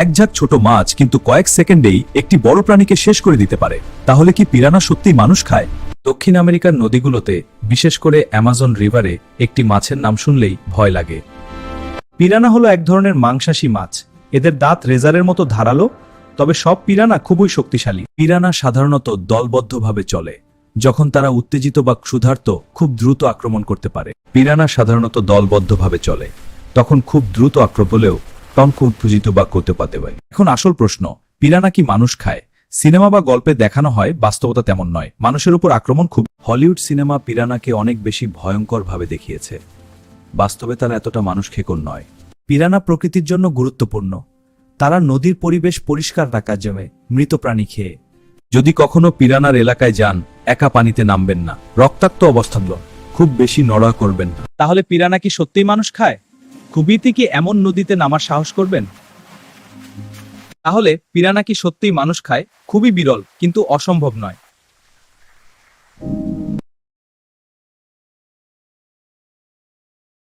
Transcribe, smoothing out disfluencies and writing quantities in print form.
এক ঝাঁক ছোট মাছ কিন্তু কয়েক সেকেন্ডেই একটি বড় প্রাণীকে শেষ করে দিতে পারে। তাহলে কি পিরানা সত্যিই মানুষ খায়? দক্ষিণ আমেরিকার নদীগুলোতে, বিশেষ করে অ্যামাজন রিভারে, একটি মাছের নাম শুনলেই ভয় লাগে। পিরানা হলো এক ধরনের মাংসাশী মাছ। এদের দাঁত রেজারের মতো ধারালো, তবে সব পিরানা খুবই শক্তিশালী। পিরানা সাধারণত দলবদ্ধভাবে চলে। যখন তারা উত্তেজিত বা ক্ষুধার্ত, খুব দ্রুত আক্রমণ করতে পারে। পিরানা সাধারণত দলবদ্ধভাবে চলে, তখন খুব দ্রুত আক্রমণেও টনক উত্তেজিত বা করতে পারতে পারে। এখন আসল প্রশ্ন, পিরানা কি মানুষ খায়? সিনেমা বা গল্পে দেখানো হয়, বাস্তবতা তেমন নয়। মানুষের উপর আক্রমণ খুব। হলিউড সিনেমা পিরানাকে অনেক বেশি ভয়ঙ্করভাবে দেখিয়েছে। বাস্তবে তারা এতটা মানুষ খেকোর নয়। পিরানা প্রকৃতির জন্য গুরুত্বপূর্ণ। তারা নদীর পরিবেশ পরিষ্কার রাখার জন্য মৃত প্রাণী খেয়ে। যদি কখনো পিরানার এলাকায় যান, একা পানিতে নামবেন না। রক্তাক্ত অবস্থান, খুব বেশি নড়া করবেন না। তাহলে পিরানা কি সত্যিই মানুষ খায়? খুবিতে কি এমন নদীতে নামার সাহস করবেন? তাহলে পিরানা কি সত্যিই মানুষ খায়? খুবই বিরল, কিন্তু অসম্ভব নয়।